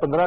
15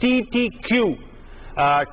TTQ,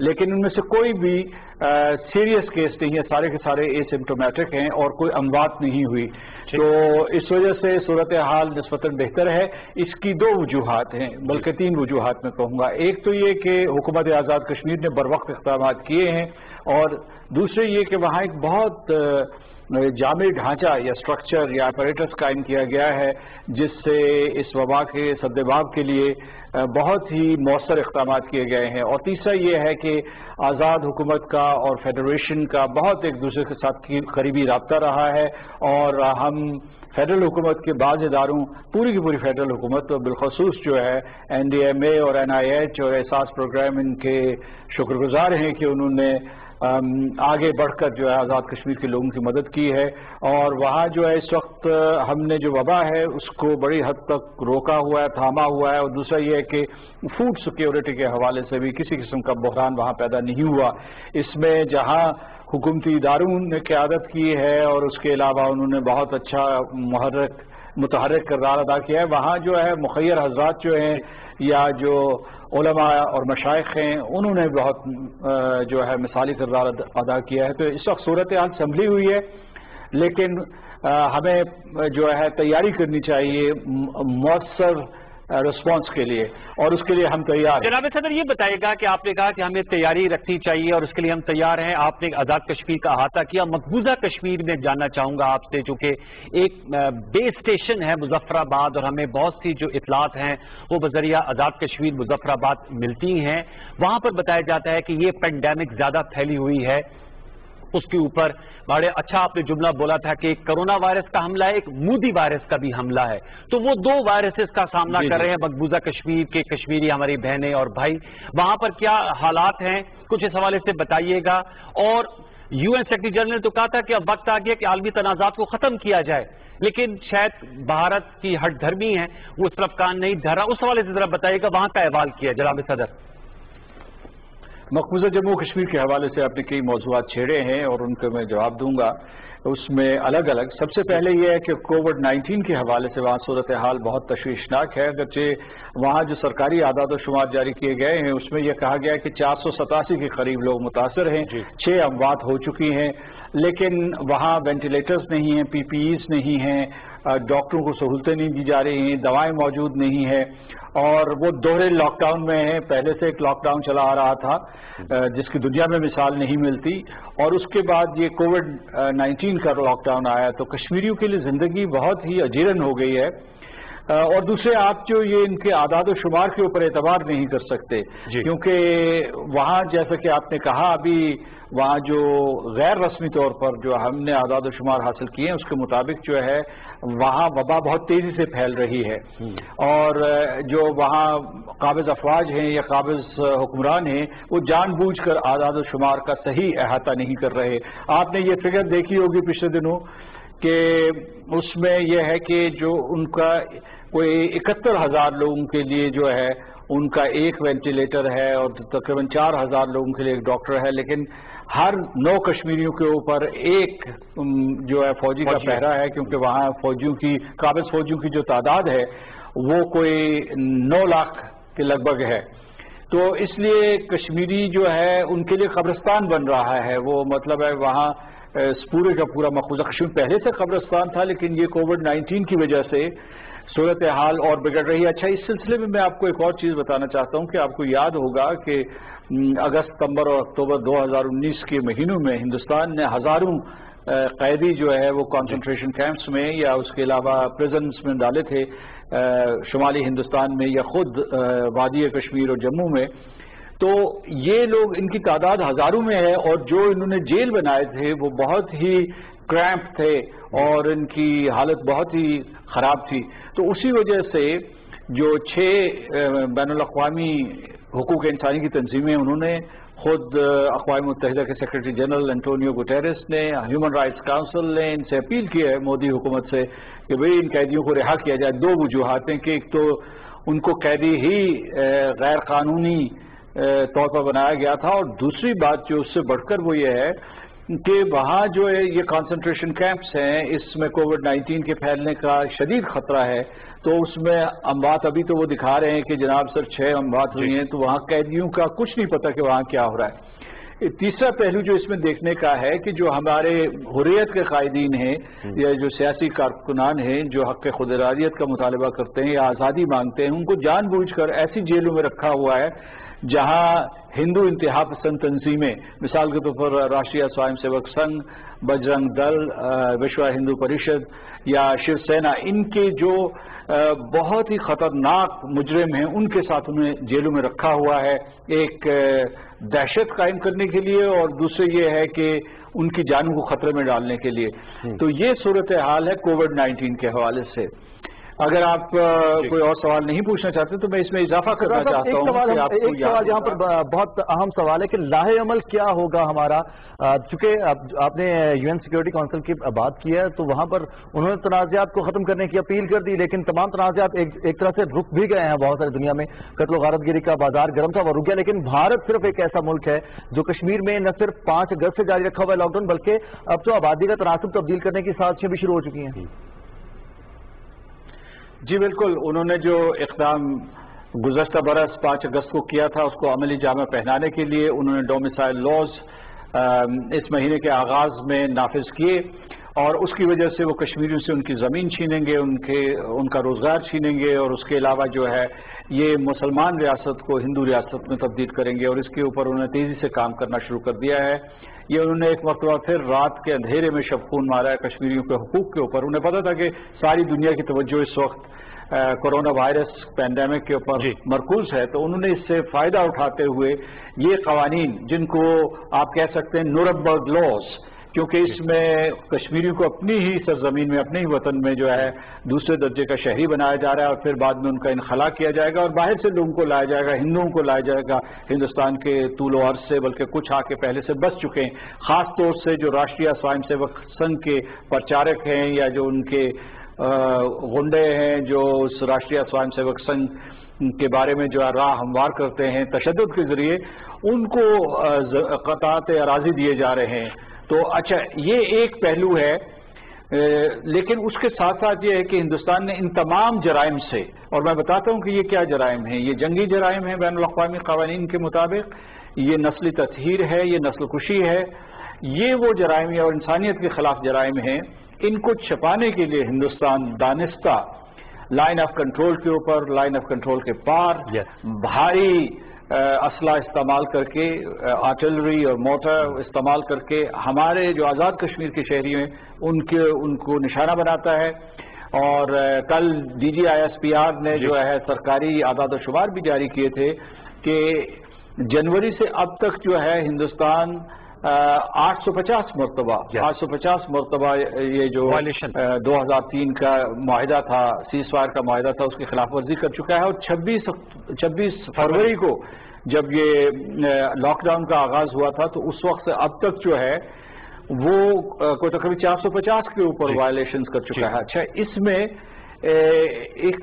لیکن ان میں سے کوئی بھی سیریس کیس نہیں ہے، سارے کے سارے ایسمپٹومیٹک ہیں اور کوئی اموات نہیں ہوئی. تو اس وجہ سے صورتحال نسبتاً بہتر ہے. اس کی دو وجوہات ہیں، بلکہ تین وجوہات میں کہوں گا. ایک تو یہ کہ حکومت آزاد کشمیر نے بروقت اقدامات کیے ہیں، اور دوسرے یہ کہ وہاں ایک بہت جامع ڈھانچہ یا اسٹرکچر یا اپریٹس قائم کیا گیا ہے، جس سے اس وبا کے سدباب کے لیے بہت ہی مؤثر اقدامات کیے گئے ہیں. اور تیسرا یہ ہے کہ آزاد حکومت کا اور فیڈریشن کا بہت ایک دوسرے کے ساتھ قریبی رابطہ رہا ہے، اور ہم فیڈرل حکومت کے بعض اداروں، پوری کی پوری فیڈرل حکومت اور بالخصوص جو ہے NDMA اور NIH اور احساس پروگرام، ان کے شکر گزار ہیں کہ انہوں نے آگے بڑھ کر جو ہے آزاد کشمیر کے لوگوں کی مدد کی ہے. اور وہاں جو ہے اس وقت ہم نے جو وبا ہے اس کو بڑی حد تک روکا ہوا ہے، تھاما ہوا ہے. اور دوسرا یہ ہے کہ فوڈ سیکیورٹی کے حوالے سے بھی کسی قسم کا بحران وہاں پیدا نہیں ہوا. اس میں جہاں حکومتی اداروں نے قیادت کی ہے اور اس کے علاوہ انہوں نے بہت اچھا متحرک کردار ادا کیا ہے، وہاں جو ہے مخیر حضرات جو ہیں یا جو علماء اور مشائخ ہیں، انہوں نے بہت جو ہے مثالی کردار ادا کیا ہے. تو اس وقت صورتحال سنبھلی ہوئی ہے، لیکن ہمیں جو ہے تیاری کرنی چاہیے مؤثر رسپانس کے لیے، اور اس کے لیے ہم تیار ہیں. جناب صدر یہ بتائے گا کہ آپ نے کہا کہ ہمیں تیاری رکھنی چاہیے اور اس کے لیے ہم تیار ہیں. آپ نے آزاد کشمیر کا احاطہ کیا، مقبوضہ کشمیر میں جاننا چاہوں گا آپ سے، چونکہ ایک بیس اسٹیشن ہے مظفر آباد، اور ہمیں بہت سی جو اطلاعات ہیں وہ بذریعہ آزاد کشمیر مظفر آباد ملتی ہیں. وہاں پر بتایا جاتا ہے کہ یہ پینڈیمک زیادہ پھیلی ہوئی ہے. اس کے اوپر بڑے اچھا آپ نے جملہ بولا تھا کہ ایک کرونا وائرس کا حملہ ہے، ایک مودی وائرس کا بھی حملہ ہے. تو وہ دو وائرسز کا سامنا کر رہے ہیں مقبوضہ کشمیر کے کشمیری ہماری بہنیں اور بھائی. وہاں پر کیا حالات ہیں، کچھ اس حوالے سے بتائیے گا. اور UN سیکرٹری جنرل نے تو کہا تھا کہ اب وقت آ گیا کہ عالمی تنازعات کو ختم کیا جائے، لیکن شاید بھارت کی ہٹ دھرمی ہے، وہ اس طرف کان نہیں دھر رہا. اس حوالے سے ذرا بتائیے گا وہاں کا احوال کیا جناب صدر. مقبوضہ جموں کشمیر کے حوالے سے آپ نے کئی موضوعات چھیڑے ہیں اور ان کو میں جواب دوں گا. اس میں الگ الگ سب سے پہلے یہ ہے کہ کووڈ-19 کے حوالے سے وہاں صورتحال بہت تشویشناک ہے. اگرچہ وہاں جو سرکاری اعداد و شمار جاری کیے گئے ہیں اس میں یہ کہا گیا ہے کہ 487 کے قریب لوگ متاثر ہیں، 6 اموات ہو چکی ہیں، لیکن وہاں وینٹیلیٹرز نہیں ہیں، PPEs نہیں ہیں، ڈاکٹروں کو سہولتیں نہیں دی جا رہی ہیں، دوائیں موجود نہیں ہیں، اور وہ دوہرے لاک ڈاؤن میں ہیں. پہلے سے ایک لاک ڈاؤن چلا آ رہا تھا جس کی دنیا میں مثال نہیں ملتی، اور اس کے بعد یہ کووڈ-19 کا لاک ڈاؤن آیا تو کشمیریوں کے لیے زندگی بہت ہی اجیرن ہو گئی ہے. اور دوسرے آپ جو یہ ان کے اعداد و شمار کے اوپر اعتبار نہیں کر سکتے، کیونکہ وہاں جیسا کہ آپ نے کہا ابھی وہاں جو غیر رسمی طور پر جو ہم نے اعداد و شمار حاصل کیے ہیں اس کے مطابق جو ہے وہاں وبا بہت تیزی سے پھیل رہی ہے، اور جو وہاں قابض افواج ہیں یا قابض حکمران ہیں وہ جان بوجھ کر اعداد و شمار کا صحیح احاطہ نہیں کر رہے. آپ نے یہ فگر دیکھی ہوگی پچھلے دنوں کہ اس میں یہ ہے کہ جو ان کا کوئی 71,000 لوگوں کے لیے جو ہے ان کا ایک وینٹیلیٹر ہے اور تقریباً 4,000 لوگوں کے لیے ایک ڈاکٹر ہے، لیکن ہر 9 کشمیریوں کے اوپر ایک جو ہے فوجی کا پہرا ہے، کیونکہ وہاں فوجیوں کی قابض فوجیوں کی جو تعداد ہے وہ کوئی 9 لاکھ کے لگ بھگ ہے. تو اس لیے کشمیری جو ہے ان کے لیے قبرستان بن رہا ہے. وہ مطلب ہے وہاں پورے کا پورا مقبوضہ کشمیر پہلے سے قبرستان تھا، لیکن یہ کووڈ-19 کی وجہ سے صورتحال اور بگڑ رہی ہے. اچھا، اس سلسلے میں میں آپ کو ایک اور چیز بتانا چاہتا ہوں کہ آپ کو یاد ہوگا کہ اگست، ستمبر اور اکتوبر 2019 کے مہینوں میں ہندوستان نے ہزاروں قیدی جو ہے وہ کانسنٹریشن کیمپس میں یا اس کے علاوہ پریزنز میں ڈالے تھے شمالی ہندوستان میں یا خود وادی کشمیر اور جموں میں. تو یہ لوگ ان کی تعداد ہزاروں میں ہے، اور جو انہوں نے جیل بنائے تھے وہ بہت ہی کریمپ تھے اور ان کی حالت بہت ہی خراب تھی. تو اسی وجہ سے جو 6 بین الاقوامی حقوق انسانی کی تنظیمیں انہوں نے خود اقوام متحدہ کے سیکرٹری جنرل انٹونیو گوٹیرس نے، ہیومن رائٹس کاؤنسل نے ان سے اپیل کی ہے مودی حکومت سے کہ بھئی ان قیدیوں کو رہا کیا جائے. 2 وجوہات ہیں کہ ایک تو ان کو قیدی ہی غیر قانونی طور پر بنایا گیا تھا، اور دوسری بات جو اس سے بڑھ کر وہ یہ ہے کہ وہاں جو ہے یہ کانسنٹریشن کیمپس ہیں، اس میں کووڈ-19 کے پھیلنے کا شدید خطرہ ہے. تو اس میں اموات ابھی تو وہ دکھا رہے ہیں کہ جناب سر 6 اموات ہوئی ہیں، تو وہاں قیدیوں کا کچھ نہیں پتا کہ وہاں کیا ہو رہا ہے۔ تیسرا پہلو جو اس میں دیکھنے کا ہے کہ جو ہمارے حریت کے قائدین ہیں یا جو سیاسی کارکنان ہیں جو حق خود ارادیت کا مطالبہ کرتے ہیں یا آزادی مانگتے ہیں، ان کو جان بوجھ کر ایسی جیلوں میں رکھا ہوا ہے جہاں ہندو انتہا پسند تنظیمیں، مثال کے طور پر راشٹریہ سوائم سیوک سنگھ، بجرنگ دل، وشوا ہندو پریشد یا شیو سینا، ان کے جو بہت ہی خطرناک مجرم ہیں ان کے ساتھ انہیں جیلوں میں رکھا ہوا ہے، ایک دہشت قائم کرنے کے لیے، اور دوسرے یہ ہے کہ ان کی جانوں کو خطرے میں ڈالنے کے لیے۔ تو یہ صورتحال ہے کووڈ-19 کے حوالے سے۔ اگر آپ کوئی اور سوال نہیں پوچھنا چاہتے تو میں اس میں اضافہ کرنا چاہتا ہوں۔ ایک سوال یہاں پر بہت اہم سوال ہے کہ لاہے عمل کیا ہوگا ہمارا، چونکہ آپ نے یو این سیکورٹی کونسل کی بات کی ہے تو وہاں پر انہوں نے تنازعات کو ختم کرنے کی اپیل کر دی، لیکن تمام تنازعات ایک طرح سے رک بھی گئے ہیں۔ بہت ساری دنیا میں قتل و غارت گیری کا بازار گرم تھا، وہ رک گیا، لیکن بھارت صرف ایک ایسا ملک ہے جو کشمیر میں نہ صرف 5 اگست سے جاری رکھا ہوا ہے لاک ڈاؤن، بلکہ اب تو آبادی کا تناسب تبدیل کرنے کی سازشیں بھی شروع ہو چکی ہیں۔ جی بالکل، انہوں نے جو اقدام گزشتہ برس 5 اگست کو کیا تھا اس کو عملی جامہ پہنانے کے لیے انہوں نے ڈومیسائل لاز اس مہینے کے آغاز میں نافذ کیے، اور اس کی وجہ سے وہ کشمیریوں سے ان کی زمین چھینیں گے، ان کا روزگار چھینیں گے، اور اس کے علاوہ جو ہے یہ مسلمان ریاست کو ہندو ریاست میں تبدیل کریں گے، اور اس کے اوپر انہوں نے تیزی سے کام کرنا شروع کر دیا ہے۔ یہ انہوں نے ایک مرتبہ پھر رات کے اندھیرے میں شب خون مارا ہے کشمیریوں کے حقوق کے اوپر۔ انہیں پتا تھا کہ ساری دنیا کی توجہ اس وقت کورونا وائرس پینڈیمک کے اوپر مرکوز ہے، تو انہوں نے اس سے فائدہ اٹھاتے ہوئے یہ قوانین، جن کو آپ کہہ سکتے ہیں نورمبرگ لاز، کیونکہ اس میں کشمیریوں کو اپنی ہی سرزمین میں، اپنے ہی وطن میں جو ہے دوسرے درجے کا شہری بنایا جا رہا ہے، اور پھر بعد میں ان کا انخلا کیا جائے گا اور باہر سے لوگوں کو لایا جائے گا، ہندوؤں کو لایا جائے گا ہندوستان کے طول و عرض سے، بلکہ کچھ آ کے پہلے سے بس چکے ہیں، خاص طور سے جو راشٹریہ سوائم سیوک سنگھ کے پرچارک ہیں یا جو ان کے غنڈے ہیں جو اس راشٹریہ سوائم سیوک سنگھ کے بارے میں جو راہ ہموار کرتے ہیں تشدد کے ذریعے، ان کو قطعات اراضی دیے جا رہے ہیں۔ تو اچھا یہ ایک پہلو ہے، لیکن اس کے ساتھ ساتھ یہ ہے کہ ہندوستان نے ان تمام جرائم سے، اور میں بتاتا ہوں کہ یہ کیا جرائم ہیں، یہ جنگی جرائم ہیں بین الاقوامی قوانین کے مطابق، یہ نسلی تطہیر ہے، یہ نسل کشی ہے، یہ وہ جرائم اور انسانیت کے خلاف جرائم ہیں۔ ان کو چھپانے کے لیے ہندوستان دانستہ لائن آف کنٹرول کے اوپر، لائن آف کنٹرول کے پار بھاری اسلحہ استعمال کر کے، آرٹلری اور موٹر استعمال کر کے ہمارے جو آزاد کشمیر کے شہری ہیں ان کو نشانہ بناتا ہے۔ اور کل D G I S P R نے جو ہے سرکاری اعداد و شمار بھی جاری کیے تھے کہ جنوری سے اب تک جو ہے ہندوستان 850 مرتبہ یہ جو 2003 کا معاہدہ تھا، سیز فائر کا معاہدہ تھا، اس کی خلاف ورزی کر چکا ہے، اور 26 فروری کو جب یہ لاک ڈاؤن کا آغاز ہوا تھا تو اس وقت سے اب تک جو ہے وہ کوئی تقریباً 450 کے اوپر وائلیشنز کر چکا ہے۔ اچھا، اس میں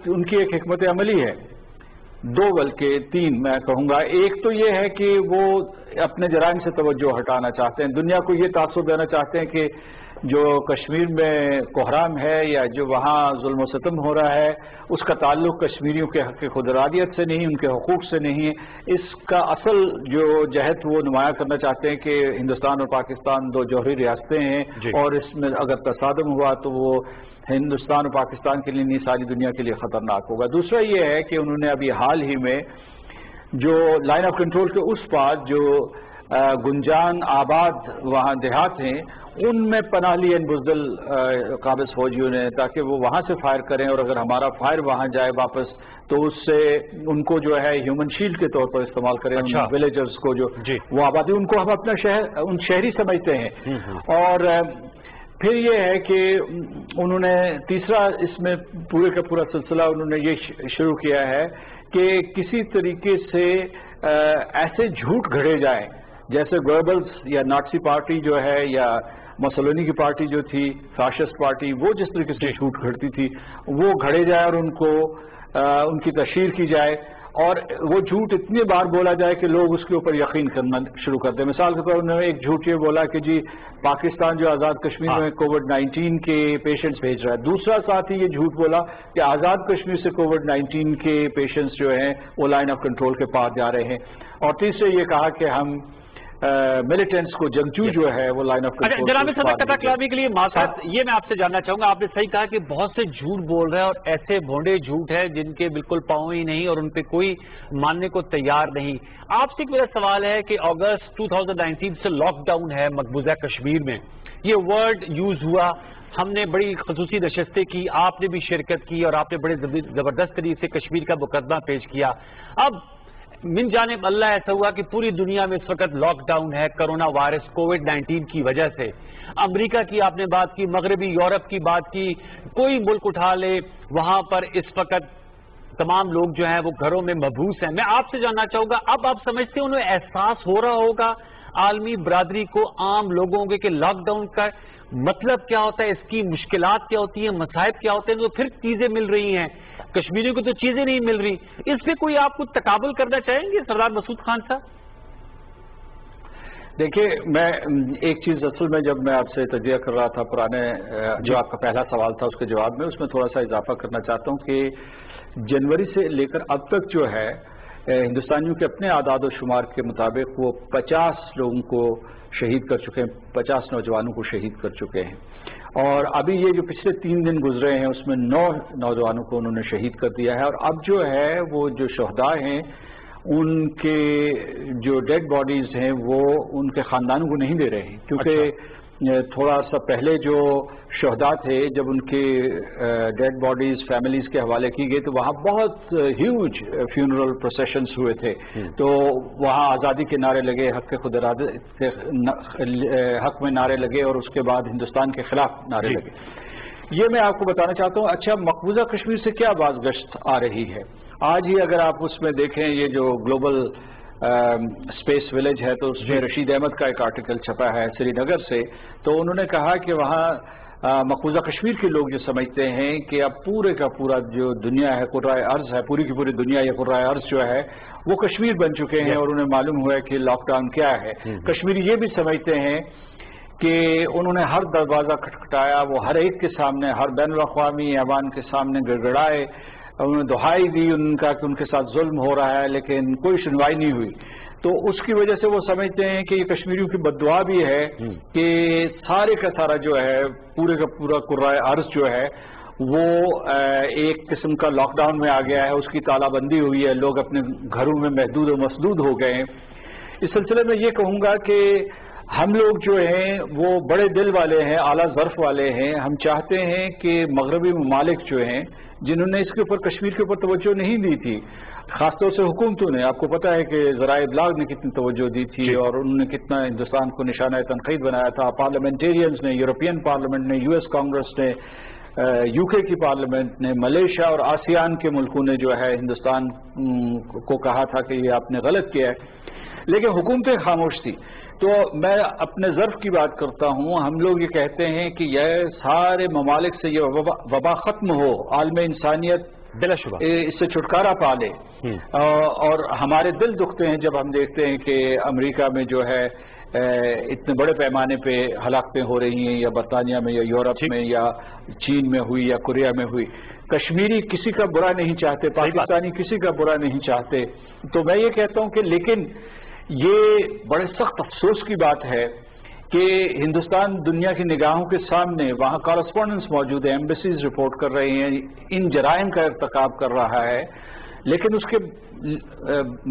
ان کی ایک حکمت عملی ہے، 2 بلکہ 3 میں کہوں گا۔ ایک تو یہ ہے کہ وہ اپنے جرائم سے توجہ ہٹانا چاہتے ہیں، دنیا کو یہ تاثر دینا چاہتے ہیں کہ جو کشمیر میں کوحرام ہے یا جو وہاں ظلم و ستم ہو رہا ہے اس کا تعلق کشمیریوں کے حق خود ارادیت سے نہیں، ان کے حقوق سے نہیں ہے۔ اس کا اصل جو جہت وہ نمایاں کرنا چاہتے ہیں کہ ہندوستان اور پاکستان 2 جوہری ریاستیں ہیں، اور اس میں اگر تصادم ہوا تو وہ ہندوستان اور پاکستان کے لیے نہیں، ساری دنیا کے لیے خطرناک ہوگا۔ دوسرا یہ ہے کہ انہوں نے ابھی حال ہی میں جو لائن آف کنٹرول کے اس پار جو گنجان آباد وہاں دیہات ہیں ان میں پناہ لی ان بزدل قابض فوجیوں نے، تاکہ وہ وہاں سے فائر کریں، اور اگر ہمارا فائر وہاں جائے واپس تو اس سے ان کو جو ہے ہیومن شیلڈ کے طور پر استعمال کریں، ولیجرز کو جو وہ آبادی، ان کو ہم اپنا ان شہری سمجھتے ہیں۔ اور پھر یہ ہے کہ انہوں نے تیسرا اس میں پورے کا پورا سلسلہ انہوں نے یہ شروع کیا ہے کہ کسی طریقے سے ایسے جھوٹ گھڑے جائیں، جیسے گوبلز یا ناٹسی پارٹی جو ہے یا مسولینی کی پارٹی جو تھی فاشسٹ پارٹی، وہ جس طریقے سے جھوٹ گھڑتی تھی وہ گھڑے جائے اور ان کی تشہیر کی جائے، اور وہ جھوٹ اتنی بار بولا جائے کہ لوگ اس کے اوپر یقین کرنا شروع کر دیں. مثال کے طور پر انہوں نے ایک جھوٹ یہ بولا کہ جی پاکستان جو آزاد کشمیر میں کووڈ-19 کے پیشنٹس بھیج رہا ہے. دوسرا ساتھ ہی یہ جھوٹ بولا کہ آزاد کشمیر سے کووڈ-19 کے پیشنٹس جو ہیں وہ لائن آف کنٹرول کے پار جا رہے ہیں. اور تیسرے یہ کہا کہ ہم ملیٹنٹس کو جنگجو جو ہے وہ لائن آف کنٹرول. جناب صدر قطع کلامی کے لیے معذرت، یہ میں آپ سے جاننا چاہوں گا، آپ نے صحیح کہا کہ بہت سے جھوٹ بول رہے ہیں اور ایسے بھونڈے جھوٹ ہیں جن کے بالکل پاؤں ہی نہیں اور ان پہ کوئی ماننے کو تیار نہیں. آپ سے میرا سوال ہے کہ اگست 2019 سے لاک ڈاؤن ہے مقبوضہ کشمیر میں، یہ ورڈ یوز ہوا، ہم نے بڑی خصوصی نشستیں کی، آپ نے بھی شرکت کی اور آپ نے بڑے زبردست طریقے سے کشمیر کا مقدمہ پیش کیا. اب من جانب اللہ ایسا ہوا کہ پوری دنیا میں اس وقت لاک ڈاؤن ہے کرونا وائرس کووڈ-19 کی وجہ سے. امریکہ کی آپ نے بات کی، مغربی یورپ کی بات کی، کوئی ملک اٹھا لے وہاں پر اس وقت تمام لوگ جو ہیں وہ گھروں میں مبعوث ہیں. میں آپ سے جاننا چاہوں گا، اب آپ سمجھتے ہیں انہیں احساس ہو رہا ہوگا عالمی برادری کو، عام لوگوں کے کہ لاک ڈاؤن کا مطلب کیا ہوتا ہے، اس کی مشکلات کیا ہوتی ہیں، مصائب کیا ہوتے ہیں، تو پھر چیزیں مل رہی ہیں، کشمیریوں کو تو چیزیں نہیں مل رہی. اس پہ کوئی آپ کو تقابل کرنا چاہیں گے سردار مسعود خان صاحب؟ دیکھیے، میں ایک چیز اصل میں جب میں آپ سے تجزیہ کر رہا تھا پرانے جو آپ کا پہلا سوال تھا اس کے جواب میں، اس میں تھوڑا سا اضافہ کرنا چاہتا ہوں کہ جنوری سے لے کر اب تک جو ہے ہندوستانیوں کے اپنے اعداد و شمار کے مطابق وہ 50 لوگوں کو شہید کر چکے ہیں، 50 نوجوانوں کو شہید کر چکے ہیں. اور ابھی یہ جو پچھلے 3 دن گزرے ہیں اس میں 9 نوجوانوں کو انہوں نے شہید کر دیا ہے. اور اب جو ہے وہ جو شہداء ہیں ان کے جو ڈیڈ باڈیز ہیں وہ ان کے خاندانوں کو نہیں دے رہے ہیں، کیونکہ تھوڑا سا پہلے جو شہداء تھے جب ان کے ڈیڈ باڈیز فیملیز کے حوالے کی گئی تو وہاں بہت ہیوج فیونرل پروسیشنز ہوئے تھے. تو وہاں آزادی کے نعرے لگے، حق خود ارادہ کے حق میں نعرے لگے اور اس کے بعد ہندوستان کے خلاف نعرے لگے. یہ میں آپ کو بتانا چاہتا ہوں. اچھا، مقبوضہ کشمیر سے کیا باز گشت آ رہی ہے؟ آج ہی اگر آپ اس میں دیکھیں یہ جو گلوبل اسپیس ولیج ہے تو اس میں رشید احمد کا ایک آرٹیکل چھپا ہے سری نگر سے، تو انہوں نے کہا کہ وہاں مقبوضہ کشمیر کے لوگ جو سمجھتے ہیں کہ اب پورے کا پورا جو دنیا ہے قرۂ ارض ہے، پوری کی پوری دنیا یہ قرۂ ارض جو ہے وہ کشمیر بن چکے ہیں اور انہیں معلوم ہوا ہے کہ لاک ڈاؤن کیا ہے. کشمیری یہ بھی سمجھتے ہیں کہ انہوں نے ہر دروازہ کھٹکھٹایا، وہ ہر ایک کے سامنے، ہر بین الاقوامی ایوان کے سامنے گڑگڑائے، انہوں نے دہائی دی ان کا کہ ان کے ساتھ ظلم ہو رہا ہے، لیکن کوئی سنوائی نہیں ہوئی. تو اس کی وجہ سے وہ سمجھتے ہیں کہ یہ کشمیریوں کی بددعا بھی ہے کہ سارے کا سارا جو ہے پورے کا پورا قرۂ ارض جو ہے وہ ایک قسم کا لاک ڈاؤن میں آ گیا ہے، اس کی تالہ بندی ہوئی ہے، لوگ اپنے گھروں میں محدود و مسدود ہو گئے ہیں. اس سلسلے میں یہ کہوں گا کہ ہم لوگ جو ہیں وہ بڑے دل والے ہیں، اعلیٰ ظرف والے ہیں. ہم چاہتے ہیں کہ مغربی ممالک جو ہیں جنہوں نے اس کے اوپر کشمیر کے اوپر توجہ نہیں دی تھی، خاص طور سے حکومتوں نے، آپ کو پتا ہے کہ ذرائع ابلاغ نے کتنی توجہ دی تھی اور انہوں نے کتنا ہندوستان کو نشانہ تنقید بنایا تھا. پارلیمنٹیرینز نے، یورپین پارلیمنٹ نے، US کانگریس نے، UK کی پارلیمنٹ نے، ملیشیا اور آسیان کے ملکوں نے جو ہے ہندوستان کو کہا تھا کہ یہ آپ نے غلط کیا ہے، لیکن حکومتیں خاموش تھی. تو میں اپنے ظرف کی بات کرتا ہوں. ہم لوگ یہ کہتے ہیں کہ یہ سارے ممالک سے یہ وبا ختم ہو، عالم انسانیت بلا شبہ اس سے چھٹکارا پا لے. اور ہمارے دل دکھتے ہیں جب ہم دیکھتے ہیں کہ امریکہ میں جو ہے اتنے بڑے پیمانے پہ ہلاکتیں ہو رہی ہیں، یا برطانیہ میں یا یورپ میں یا چین میں ہوئی یا کوریا میں ہوئی. کشمیری کسی کا برا نہیں چاہتے، پاکستانی کسی کا برا نہیں چاہتے. تو میں یہ کہتا ہوں کہ لیکن یہ بڑے سخت افسوس کی بات ہے کہ ہندوستان دنیا کی نگاہوں کے سامنے، وہاں کارسپونڈنٹس موجود ہیں، ایمبیسیز رپورٹ کر رہے ہیں، ان جرائم کا ارتکاب کر رہا ہے، لیکن اس کے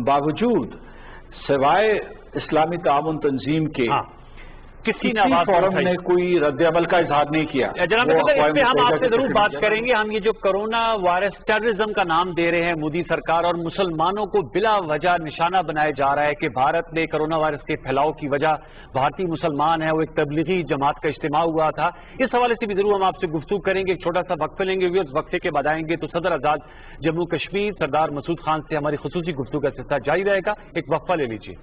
باوجود سوائے اسلامی تعاون تنظیم کے کسی فورم نے کوئی رد عمل کا اظہار نہیں کیا. جناب اس پہ ہم آپ سے ضرور بات کریں گے. ہم یہ جو کرونا وائرس ٹیررزم کا نام دے رہے ہیں مودی سرکار، اور مسلمانوں کو بلا وجہ نشانہ بنایا جا رہا ہے کہ بھارت میں کرونا وائرس کے پھیلاؤ کی وجہ بھارتی مسلمان ہیں، وہ ایک تبلیغی جماعت کا اجتماع ہوا تھا. اس حوالے سے بھی ضرور ہم آپ سے گفتگو کریں گے. ایک چھوٹا سا وقفہ لیں گے، اس وقفے کے بعد آئیں گے تو صدر آزاد جموں کشمیر سردار مسعود خان سے ہماری خصوصی گفتگو کا سلسلہ جاری رہے گا. ایک وقفہ لے لیجیے.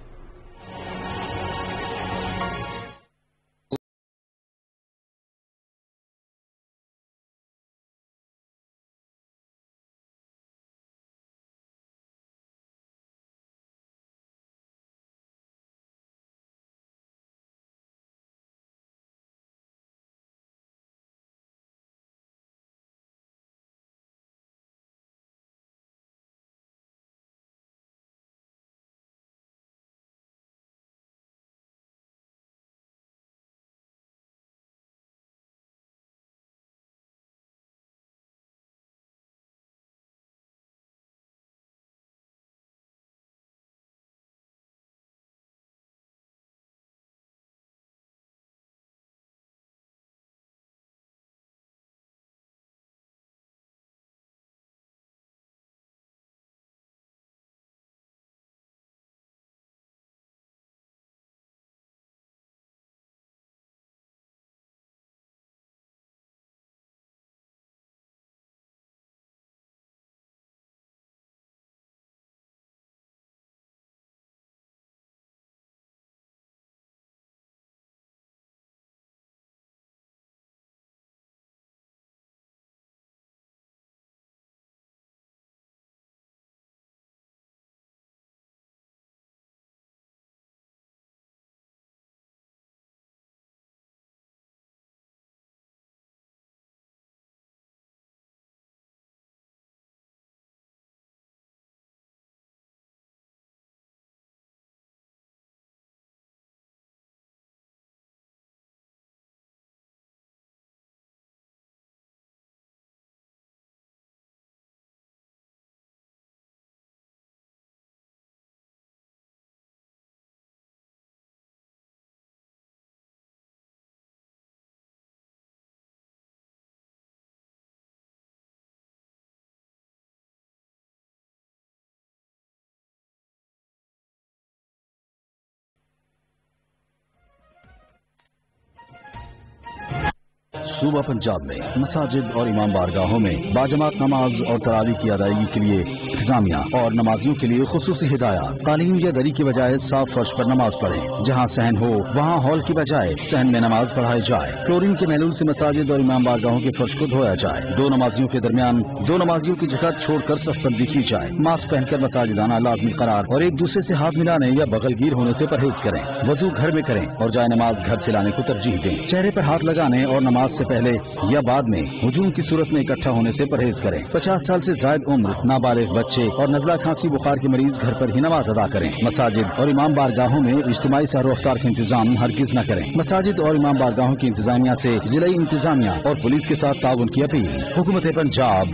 صوبہ پنجاب میں مساجد اور امام بارگاہوں میں باجماعت نماز اور تراویح کی ادائیگی کے لیے انتظامیہ اور نمازیوں کے لیے خصوصی ہدایات. قالین یا دری کی بجائے صاف فرش پر نماز پڑھیں. جہاں صحن ہو وہاں ہال کی بجائے صحن میں نماز پڑھائی جائے. کلورین کے محلول سے مساجد اور امام بارگاہوں کے فرش کو دھویا جائے. دو نمازیوں کے درمیان دو نمازیوں کی جگہ چھوڑ کر صف بندی کی جائے. ماسک پہن کر مساجد آنا لازمی قرار اور ایک دوسرے سے ہاتھ ملانے یا بغل گیر ہونے سے پرہیز کریں. وضو گھر میں کریں اور جائے نماز گھر سے لانے کو ترجیح دیں. چہرے پر ہاتھ لگانے اور نماز سے پہلے یا بعد میں ہجوم کی صورت میں اکٹھا ہونے سے پرہیز کریں. 50 سال سے زائد عمر، نابالغ بچے اور نزلہ کھانسی بخار کے مریض گھر پر ہی نماز ادا کریں. مساجد اور امام بارگاہوں میں اجتماعی سحر و افطار کا انتظام ہرگز نہ کریں. مساجد اور امام بارگاہوں کی انتظامیہ سے ضلعی انتظامیہ اور پولیس کے ساتھ تعاون کی اپیل. حکومت پنجاب.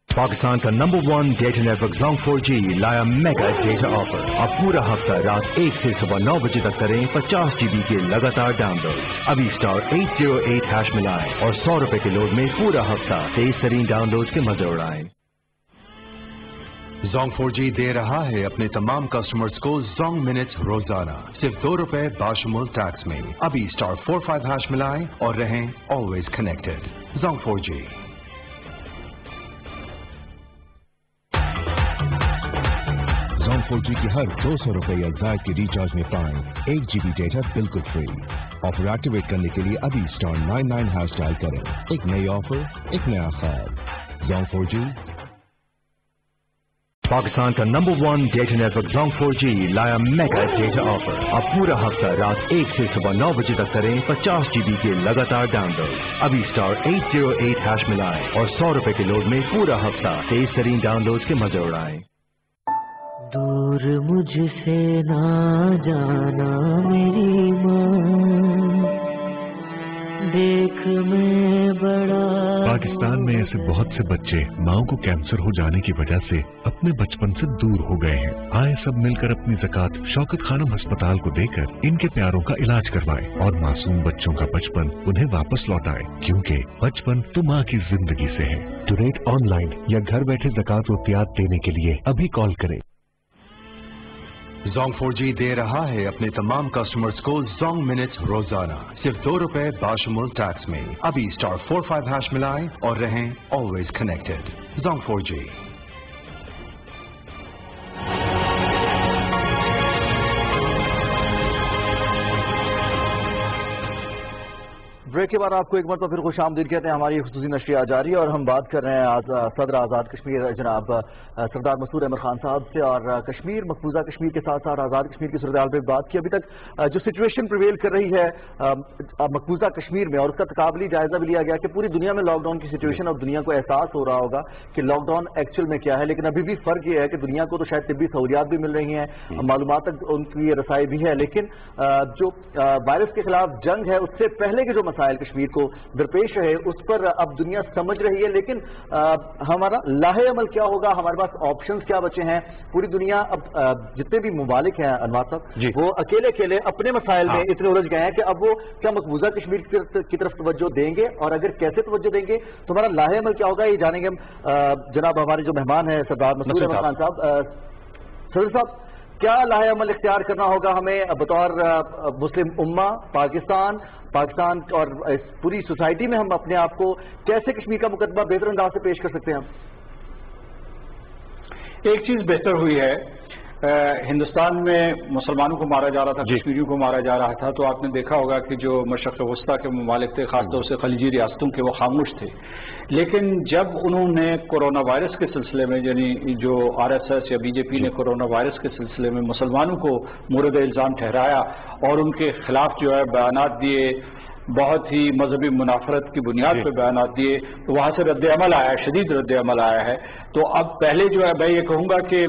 پاکستان کا number 1 data network Zong 4G لایا میگا ڈیٹا آفر. اب پورا ہفتہ رات 1 سے صبح 9 بجے تک کریں 50 GB کے لگاتار ڈاؤن لوڈ. ابھی *808# ملائیں اور 100 روپے کے لوڈ میں پورا ہفتہ تیز ترین ڈاؤن لوڈ کے مزے اڑائیں. زونگ 4G دے رہا ہے اپنے تمام کسٹمرز کو زونگ منٹس روزانہ صرف 2 روپے باشمول ٹیکس میں. ابھی *45# ملائیں اور رہیں always connected. Zong 4G. Zong 4G کی ہر 200 روپے یا زائد کی ریچارج میں پائیں 1 GB ڈیٹا بالکل فری. آفر ایکٹیویٹ کرنے کے لیے ابھی *99# ڈائل کریں. ایک نئی آفر، ایک نیا خیال. زونگ 4G. پاکستان کا number 1 data network Zong 4G لایا میگا ڈیٹا آفر. اب پورا ہفتہ رات 1 سے صبح 9 بجے تک کریں 50 GB کے لگاتار ڈاؤن لوڈ. ابھی *808# ملائیں اور 100 روپے کے لوڈ میں پورا ہفتہ تیز ترین ڈاؤن لوڈ کے مزے اڑائیں. دور مجھ سے نہ جانا میری ماں، دیکھ میں بڑا. پاکستان میں ایسے بہت سے بچے ماؤں کو کینسر ہو جانے کی وجہ سے اپنے بچپن سے دور ہو گئے ہیں. آئے سب مل کر اپنی زکات شوکت خانم ہسپتال کو دے کر ان کے پیاروں کا علاج کروائیں اور معصوم بچوں کا بچپن انہیں واپس لوٹائیں، کیونکہ بچپن تو ماں کی زندگی سے ہے. ڈونیٹ آن لائن یا گھر بیٹھے زکات و عطیات دینے کے لیے ابھی کال کریں. زونگ 4G دے رہا ہے اپنے تمام کسٹمرز کو زونگ منٹس روزانہ صرف 2 روپے باشمول ٹیکس میں. ابھی *45# ملائیں اور رہیں always connected. Zong 4G. Break کے بعد آپ کو ایک مرتبہ پھر خوش آمدید کہتے ہیں. ہماری خصوصی نشریات جاری ہے اور ہم بات کر رہے ہیں صدر آزاد کشمیر جناب سردار مسعود احمد خان صاحب سے اور کشمیر، مقبوضہ کشمیر کے ساتھ ساتھ آزاد کشمیر کی صورتحال پہ بات کی. ابھی تک جو سچویشن پریویل کر رہی ہے مقبوضہ کشمیر میں اور اس کا تقابلی جائزہ بھی لیا گیا کہ پوری دنیا میں لاک ڈاؤن کی سچویشن اور دنیا کو احساس ہو رہا ہوگا کہ لاک ڈاؤن ایکچوئل میں کیا ہے. لیکن ابھی بھی فرق یہ ہے کہ دنیا کو تو شاید طبی سہولیات بھی مل رہی ہیں، معلومات تک ان کی رسائی بھی ہے، لیکن جو وائرس کے خلاف جنگ ہے اس سے پہلے کے جو مسائل کشمیر کو درپیش رہے اس پر اب دنیا سمجھ رہی ہے. لیکن ہمارا لاہے عمل کیا ہوگا، ہمارے پاس آپشنز کیا بچے ہیں. پوری دنیا اب جتنے بھی ممالک ہیں انوار صاحب وہ اکیلے اپنے مسائل میں اتنے الجھ گئے ہیں کہ اب وہ کیا مقبوضہ کشمیر کی طرف توجہ دیں گے اور اگر کیسے توجہ دیں گے تو ہمارا لاہے عمل کیا ہوگا، یہ جانیں گے ہم. جناب ہمارے جو مہمان ہیں سردار مسعود احمد خان صاحب. صدر صاحب کیا لاہے عمل اختیار کرنا ہوگا ہمیں بطور مسلم امہ پاکستان اور پوری سوسائٹی میں ہم اپنے آپ کو کیسے کشمیر کا مقدمہ بہتر انداز سے پیش کر سکتے ہیں؟ ایک چیز بہتر ہوئی ہے، ہندوستان میں مسلمانوں کو مارا جا رہا تھا، کشمیریوں کو مارا جا رہا تھا، تو آپ نے دیکھا ہوگا کہ جو مشرق وسطیٰ کے ممالک تھے، خاص طور سے خلیجی ریاستوں کے، وہ خاموش تھے. لیکن جب انہوں نے کورونا وائرس کے سلسلے میں، یعنی جو RSS یا BJP نے کورونا وائرس کے سلسلے میں مسلمانوں کو مورد الزام ٹھہرایا اور ان کے خلاف جو ہے بیانات دیے، بہت ہی مذہبی منافرت کی بنیاد پہ بیانات دیے، تو وہاں سے رد عمل آیا ہے، شدید رد عمل آیا ہے. تو اب پہلے جو ہے میں یہ کہوں گا کہ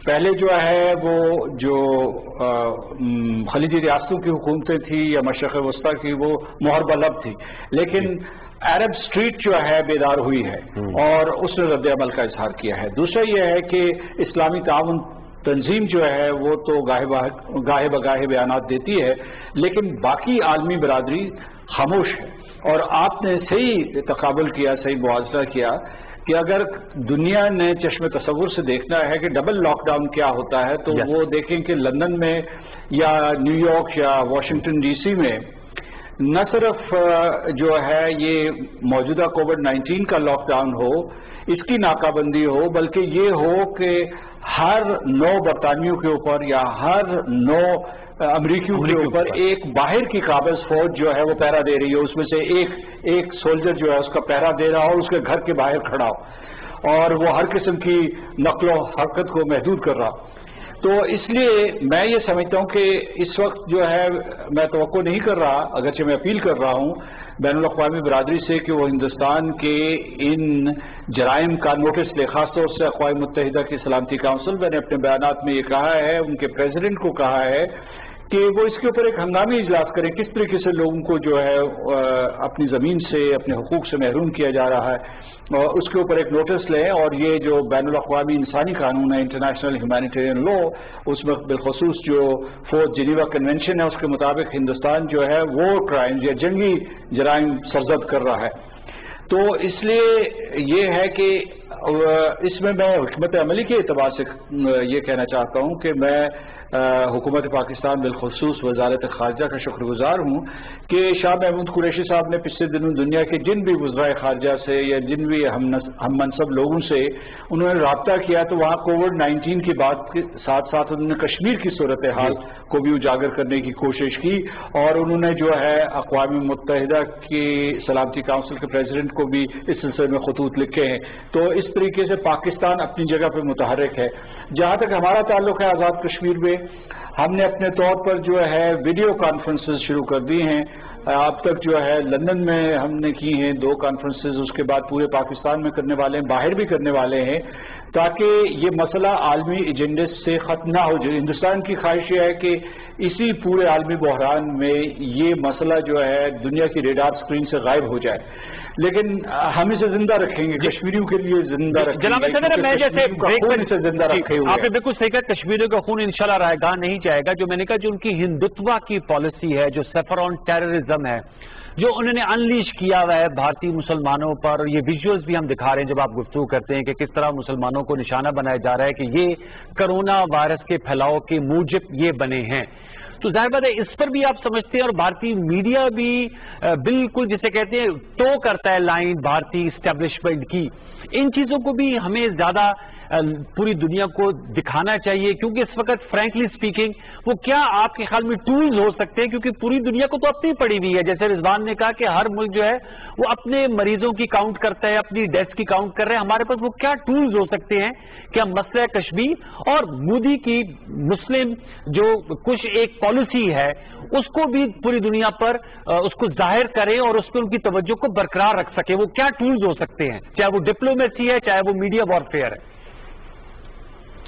پہلے جو ہے وہ جو خلیجی ریاستوں کی حکومتیں تھیں یا مشرق وسطیٰ کی، وہ مہر بلب تھی، لیکن عرب اسٹریٹ جو ہے بیدار ہوئی ہے اور اس نے رد عمل کا اظہار کیا ہے. دوسرا یہ ہے کہ اسلامی تعاون تنظیم جو ہے وہ تو گاہے بگاہے بیانات دیتی ہے، لیکن باقی عالمی برادری خاموش ہے. اور آپ نے صحیح تقابل کیا، صحیح موازنہ کیا کہ اگر دنیا نے چشم تصور سے دیکھنا ہے کہ ڈبل لاک ڈاؤن کیا ہوتا ہے تو وہ دیکھیں کہ لندن میں یا نیو یارک یا واشنگٹن DC میں نہ صرف جو ہے یہ موجودہ کووڈ-19 کا لاک ڈاؤن ہو، اس کی ناکہ بندی ہو، بلکہ یہ ہو کہ ہر 9 برطانویوں کے اوپر یا ہر 9 امریکیوں کے اوپر ایک باہر کی قابض فوج جو ہے وہ پہرا دے رہی ہے، اس میں سے ایک سولجر جو ہے اس کا پہرا دے رہا ہو، اس کے گھر کے باہر کھڑا ہو اور وہ ہر قسم کی نقل و حرکت کو محدود کر رہا. تو اس لیے میں یہ سمجھتا ہوں کہ اس وقت جو ہے میں توقع نہیں کر رہا، اگرچہ میں اپیل کر رہا ہوں بین الاقوامی برادری سے کہ وہ ہندوستان کے ان جرائم کا نوٹس لے، خاص طور سے اقوام متحدہ کی سلامتی کونسل. میں نے اپنے بیانات میں یہ کہا ہے، ان کے پریزیڈنٹ کو کہا ہے کہ وہ اس کے اوپر ایک ہنگامی اجلاس کریں، کس طریقے سے لوگوں کو جو ہے اپنی زمین سے، اپنے حقوق سے محروم کیا جا رہا ہے، اور اس کے اوپر ایک نوٹس لیں. اور یہ جو بین الاقوامی انسانی قانون ہے، انٹرنیشنل ہیومینیٹیرین لا، اس میں بالخصوص جو 4th جنیوا کنونشن ہے، اس کے مطابق ہندوستان جو ہے وہ کرائم یا جنگی جرائم سرزد کر رہا ہے. تو اس لیے یہ ہے کہ اس میں حکمت عملی کے اعتبار سے یہ کہنا چاہتا ہوں کہ میں حکومت پاکستان بالخصوص وزارت خارجہ کا شکر گزار ہوں کہ شاہ محمود قریشی صاحب نے پچھلے دنوں دنیا کے جن بھی وزرائے خارجہ سے یا جن بھی ہم منصب لوگوں سے انہوں نے رابطہ کیا، تو وہاں کووڈ-19 کی بات کے ساتھ ساتھ انہوں نے کشمیر کی صورتحال کو بھی اجاگر کرنے کی کوشش کی، اور انہوں نے جو ہے اقوام متحدہ کی سلامتی کونسل کے پریزیڈنٹ کو بھی اس سلسلے میں خطوط لکھے ہیں. تو اس طریقے سے پاکستان اپنی جگہ پہ متحرک ہے. جہاں تک ہمارا تعلق ہے آزاد کشمیر میں، ہم نے اپنے طور پر جو ہے ویڈیو کانفرنسز شروع کر دی ہیں. اب تک جو ہے لندن میں ہم نے کی ہیں 2 کانفرنسز، اس کے بعد پورے پاکستان میں کرنے والے ہیں، باہر بھی کرنے والے ہیں، تاکہ یہ مسئلہ عالمی ایجنڈے سے ختم نہ ہو جائے. ہندوستان کی خواہش یہ ہے کہ اسی پورے عالمی بحران میں یہ مسئلہ جو ہے دنیا کی ریڈار سکرین سے غائب ہو جائے، لیکن ہم اسے زندہ رکھیں گے، کشمیریوں کے لیے زندہ رکھیں گے. جناب صدر، میں جیسے زندہ رکھے ہوئے آپ نے بالکل صحیح کہا، کشمیریوں کا خون انشاءاللہ رائے گاہ نہیں جائے گا. جو میں نے کہا جو ان کی ہندوتوا کی پالیسی ہے، جو سیفرون ٹیررزم ہے، جو انہوں نے انلیش کیا ہوا ہے بھارتی مسلمانوں پر، یہ ویژولز بھی ہم دکھا رہے ہیں جب آپ گفتگو کرتے ہیں کہ کس طرح مسلمانوں کو نشانہ بنایا جا رہا ہے کہ یہ کرونا وائرس کے پھیلاؤ کے موجب یہ بنے ہیں. تو ظاہر بات ہے اس پر بھی آپ سمجھتے ہیں، اور بھارتی میڈیا بھی بالکل جسے کہتے ہیں ٹو کرتا ہے لائن بھارتی اسٹیبلشمنٹ کی. ان چیزوں کو بھی ہمیں زیادہ پوری دنیا کو دکھانا چاہیے، کیونکہ اس وقت فرینکلی اسپیکنگ وہ کیا آپ کے خیال میں ٹولز ہو سکتے ہیں، کیونکہ پوری دنیا کو تو اپنی پڑی ہوئی ہے. جیسے رضوان نے کہا کہ ہر ملک جو ہے وہ اپنے مریضوں کی کاؤنٹ کرتا ہے، اپنی ڈیتھس کی کاؤنٹ کر رہے ہیں. ہمارے پاس وہ کیا ٹولز ہو سکتے ہیں کہ ہم مسئلہ کشمیر اور مودی کی مسلم جو کچھ ایک پالیسی ہے اس کو بھی پوری دنیا پر اس کو ظاہر کریں اور اس پہ ان کی توجہ کو برقرار رکھ سکے. وہ کیا ٹولز ہو سکتے ہیں، چاہے وہ ڈپلومیسی ہے، چاہے وہ میڈیا وارفیئر ہے؟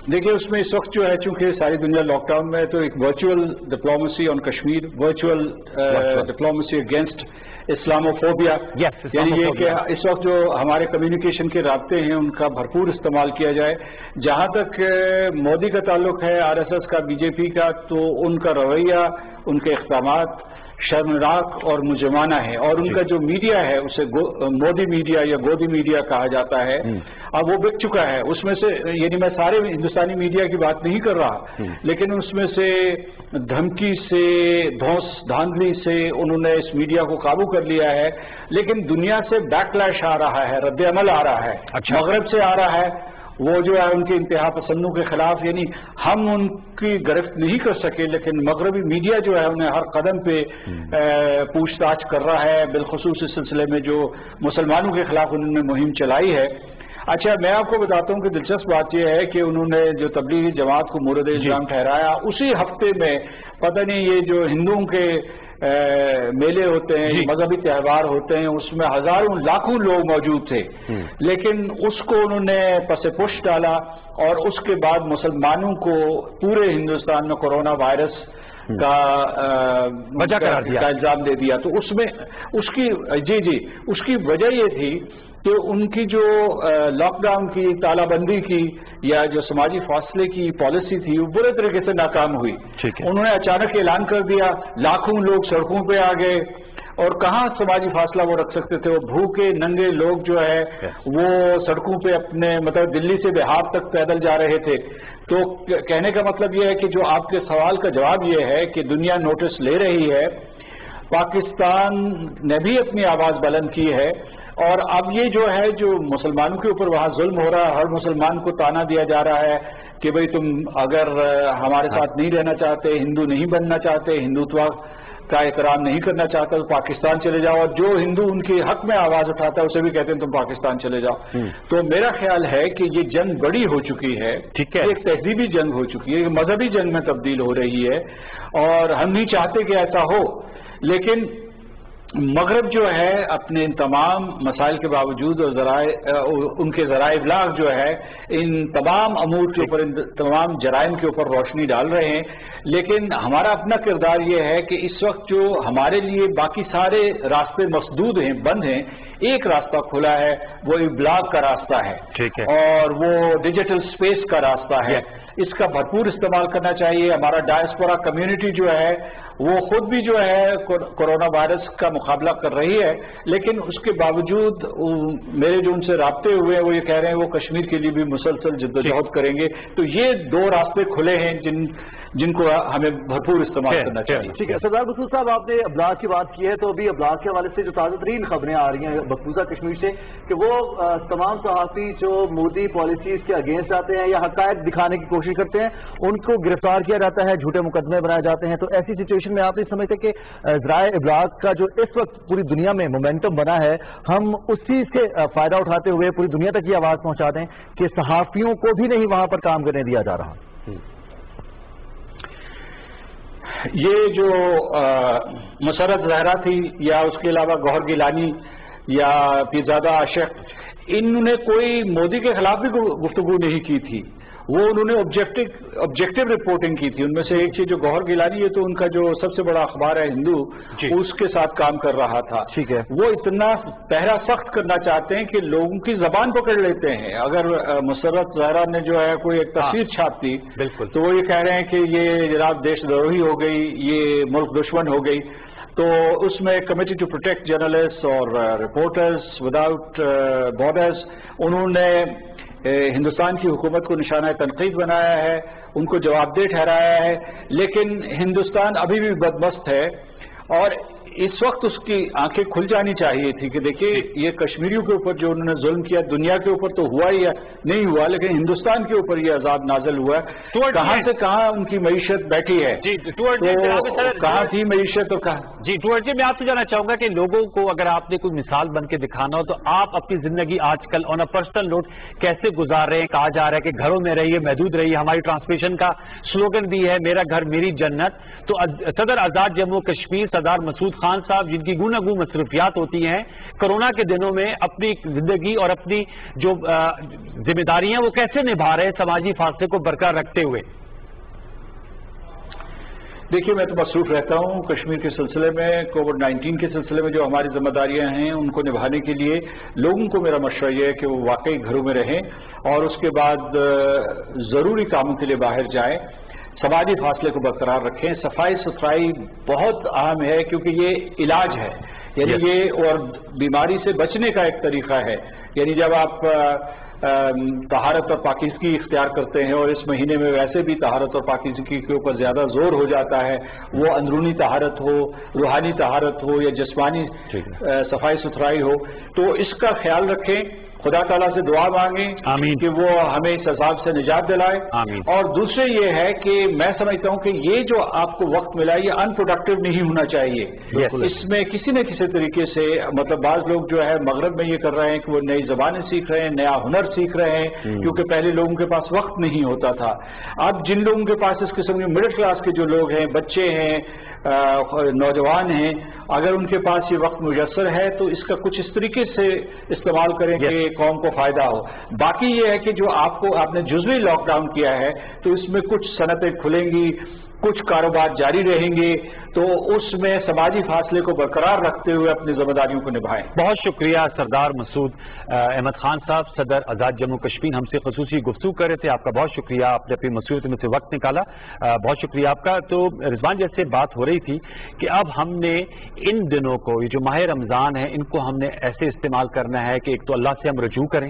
دیکھیے اس میں اس وقت جو ہے چونکہ ساری دنیا لاک ڈاؤن میں ہے، تو ایک virtual diplomacy on Kashmir, virtual diplomacy against Islamophobia, یعنی یہ کہ اس وقت جو ہمارے کمیونیکیشن کے رابطے ہیں ان کا بھرپور استعمال کیا جائے. جہاں تک مودی کا تعلق ہے، RSS کا، BJP کا، تو ان کا رویہ، ان کے اقدامات شرمناک اور مجرمانہ ہے، اور ان کا جو میڈیا ہے اسے مودی میڈیا یا گودی میڈیا کہا جاتا ہے. اب وہ بک چکا ہے. اس میں سے یعنی میں سارے ہندوستانی میڈیا کی بات نہیں کر رہا، لیکن اس میں سے دھمکی سے، دھوس دھاندلی سے انہوں نے اس میڈیا کو قابو کر لیا ہے. لیکن دنیا سے بیک لیش آ رہا ہے، رد عمل آ رہا ہے، مغرب سے آ رہا ہے. وہ جو ہے ان کے انتہا پسندوں کے خلاف، یعنی ہم ان کی گرفت نہیں کر سکے، لیکن مغربی میڈیا جو ہے انہیں ہر قدم پہ پوچھ تاچھ کر رہا ہے، بالخصوص اس سلسلے میں جو مسلمانوں کے خلاف انہوں نے مہم چلائی ہے. اچھا میں آپ کو بتاتا ہوں کہ دلچسپ بات یہ ہے کہ انہوں نے جو تبلیغی جماعت کو مورد الزام ٹھہرایا، اسی ہفتے میں پتہ نہیں یہ جو ہندوؤں کے میلے ہوتے ہیں، مذہبی تہوار ہوتے ہیں، اس میں ہزاروں لاکھوں لوگ موجود تھے، لیکن اس کو انہوں نے پس پش ڈالا اور اس کے بعد مسلمانوں کو پورے ہندوستان میں کورونا وائرس کا الزام دے دیا. تو اس میں اس کی وجہ یہ تھی کہ ان کی جو لاک ڈاؤن کی، تالا بندی کی یا جو سماجی فاصلے کی پالیسی تھی وہ برے طریقے سے ناکام ہوئی. انہوں نے اچانک اعلان کر دیا، لاکھوں لوگ سڑکوں پہ آ گئے، اور کہاں سماجی فاصلہ وہ رکھ سکتے تھے. وہ بھوکے ننگے لوگ جو ہے وہ سڑکوں پہ اپنے مطلب دلی سے بہار تک پیدل جا رہے تھے. تو کہنے کا مطلب یہ ہے کہ جو آپ کے سوال کا جواب یہ ہے کہ دنیا نوٹس لے رہی ہے، پاکستان نے بھی اپنی آواز بلند کی ہے، اور اب یہ جو ہے جو مسلمانوں کے اوپر وہاں ظلم ہو رہا ہے، ہر مسلمان کو تانا دیا جا رہا ہے کہ بھئی تم اگر ہمارے ساتھ نہیں رہنا چاہتے، ہندو نہیں بننا چاہتے، ہندوتوا کا احترام نہیں کرنا چاہتا تو پاکستان چلے جاؤ، اور جو ہندو ان کے حق میں آواز اٹھاتا ہے اسے بھی کہتے ہیں تم پاکستان چلے جاؤ۔ تو میرا خیال ہے کہ یہ جنگ بڑی ہو چکی ہے، ایک تہذیبی جنگ ہو چکی ہے، ایک مذہبی جنگ میں تبدیل ہو رہی ہے، اور ہم نہیں چاہتے کہ ایسا ہو، لیکن مغرب جو ہے اپنے ان تمام مسائل کے باوجود اور ان کے ذرائع ابلاغ جو ہے ان تمام امور کے اوپر، ان تمام جرائم کے اوپر روشنی ڈال رہے ہیں، لیکن ہمارا اپنا کردار یہ ہے کہ اس وقت جو ہمارے لیے باقی سارے راستے مسدود ہیں، بند ہیں، ایک راستہ کھلا ہے، وہ ابلاغ کا راستہ ہے، اور وہ ڈیجیٹل سپیس کا راستہ ہے، اس کا بھرپور استعمال کرنا چاہیے۔ ہمارا ڈائسپورا کمیونٹی جو ہے وہ خود بھی جو ہے کورونا وائرس کا مقابلہ کر رہی ہے، لیکن اس کے باوجود میرے جو ان سے رابطے ہوئے ہیں وہ یہ کہہ رہے ہیں وہ کشمیر کے لیے بھی مسلسل جدوجہد کریں گے۔ تو یہ دو راستے کھلے ہیں جن کو ہمیں بھرپور استعمال کرنا چاہیے۔ ٹھیک ہے سردار مسعود صاحب، آپ نے ابلاغ کی بات کی ہے، تو ابھی ابلاغ کے حوالے سے جو تازہ ترین خبریں آ رہی ہیں مقبوضہ کشمیر سے کہ وہ تمام صحافی جو مودی پالیسیز کے اگینسٹ آتے ہیں یا حقائق دکھانے کی کوشش کرتے ہیں ان کو گرفتار کیا جاتا ہے، جھوٹے مقدمے بنائے جاتے ہیں۔ تو ایسی سچویشن میں آپ نہیں سمجھتے کہ ذرائع ابلاغ کا جو اس وقت پوری دنیا میں مومنٹم بنا ہے، ہم اس چیز سے فائدہ اٹھاتے ہوئے پوری دنیا تک یہ آواز پہنچا دیں کہ صحافیوں کو بھی نہیں وہاں پر کام کرنے دیا جا رہا؟ یہ جو مسرت زہرا تھی یا اس کے علاوہ گوہر گیلانی یا پیرزادہ عاشق، انہوں نے کوئی مودی کے خلاف بھی گفتگو نہیں کی تھی، وہ انہوں نے آبجیکٹو رپورٹنگ کی تھی۔ ان میں سے ایک چیز جو گوہر گیلانی ہے تو ان کا جو سب سے بڑا اخبار ہے ہندو، اس کے ساتھ کام کر رہا تھا۔ ٹھیک ہے، وہ اتنا پہرا سخت کرنا چاہتے ہیں کہ لوگوں کی زبان پکڑ لیتے ہیں۔ اگر مسرت زہرا نے جو ہے کوئی ایک تصویر چھاپ دی تو وہ یہ کہہ رہے ہیں کہ یہ جناب دیش دروہی ہو گئی، یہ ملک دشمن ہو گئی۔ تو اس میں کمیٹی ٹو پروٹیکٹ جرنلسٹ اور رپورٹرز وداؤٹ بارڈرز، انہوں نے ہندوستان کی حکومت کو نشانہ تنقید بنایا ہے، ان کو جواب دہ ٹھہرایا ہے، لیکن ہندوستان ابھی بھی بدمست ہے، اور اس وقت اس کی آنکھیں کھل جانی چاہیے تھی کہ دیکھیے یہ کشمیریوں کے اوپر جو انہوں نے ظلم کیا، دنیا کے اوپر تو ہوا ہی نہیں ہوا، لیکن ہندوستان کے اوپر یہ عذاب نازل ہوا ہے۔ کہاں سے کہاں ان کی معیشت بیٹھی ہے، کہاں تھی معیشت اور کہاں۔ جی ٹوئر جی، میں آپ سے جاننا چاہوں گا کہ لوگوں کو اگر آپ نے کوئی مثال بن کے دکھانا ہو تو آپ اپنی زندگی آج کل آن اے پرسنل نوٹ کیسے گزار رہے ہیں؟ کہا جا رہا ہے کہ گھروں میں رہیے، محدود رہیے، ہماری ٹرانسمیشن کا سلوگن بھی ہے میرا گھر میری جنت۔ تو صدر آزاد جموں کشمیر سردار مسعود خان صاحب، جن کی گوناگوں مصروفیات ہوتی ہیں، کورونا کے دنوں میں اپنی زندگی اور اپنی جو ذمہ داریاں وہ کیسے نبھا رہے ہیں سماجی فاصلے کو برقرار رکھتے ہوئے؟ دیکھیے میں تو مصروف رہتا ہوں کشمیر کے سلسلے میں، کووڈ-19 کے سلسلے میں جو ہماری ذمہ داریاں ہیں ان کو نبھانے کے لیے لوگوں کو میرا مشورہ یہ ہے کہ وہ واقعی گھروں میں رہیں اور اس کے بعد ضروری کاموں کے لیے باہر جائیں، سماجی فاصلے کو برقرار رکھیں۔ صفائی ستھرائی بہت اہم ہے کیونکہ یہ علاج ہے، یعنی یہ اور بیماری سے بچنے کا ایک طریقہ ہے۔ یعنی جب آپ طہارت اور پاکیزگی اختیار کرتے ہیں، اور اس مہینے میں ویسے بھی طہارت اور پاکیزگی کے اوپر زیادہ زور ہو جاتا ہے، وہ اندرونی طہارت ہو، روحانی طہارت ہو یا جسمانی صفائی ستھرائی ہو، تو اس کا خیال رکھیں، خدا تعالیٰ سے دعا مانگیں کہ وہ ہمیں اس عذاب سے نجات دلائے۔ اور دوسرے یہ ہے کہ میں سمجھتا ہوں کہ یہ جو آپ کو وقت ملا یہ ان پروڈکٹیو نہیں ہونا چاہیے، اس میں کسی نہ کسی طریقے سے، مطلب بعض لوگ جو ہے مغرب میں یہ کر رہے ہیں کہ وہ نئی زبانیں سیکھ رہے ہیں، نیا ہنر سیکھ رہے ہیں، کیونکہ پہلے لوگوں کے پاس وقت نہیں ہوتا تھا۔ اب جن لوگوں کے پاس اس قسم کے مڈل کلاس کے جو لوگ ہیں، بچے ہیں، نوجوان ہیں، اگر ان کے پاس یہ وقت میسر ہے تو اس کا کچھ اس طریقے سے استعمال کریں کہ قوم کو فائدہ ہو۔ باقی یہ ہے کہ جو آپ نے جزوی لاک ڈاؤن کیا ہے تو اس میں کچھ صنعتیں کھلیں گی، کچھ کاروبار جاری رہیں گے، تو اس میں سماجی فاصلے کو برقرار رکھتے ہوئے اپنی ذمہ داریوں کو نبھائیں۔ بہت شکریہ سردار مسعود احمد خان صاحب، صدر آزاد جموں کشمیر، ہم سے خصوصی گفتگو کر رہے تھے۔ آپ کا بہت شکریہ، آپ نے اپنی مصروفیت میں سے وقت نکالا، بہت شکریہ آپ کا۔ تو رضوان جیسے بات ہو رہی تھی کہ اب ہم نے ان دنوں کو، یہ جو ماہ رمضان ہے، ان کو ہم نے ایسے استعمال کرنا ہے کہ ایک تو اللہ سے ہم رجوع کریں،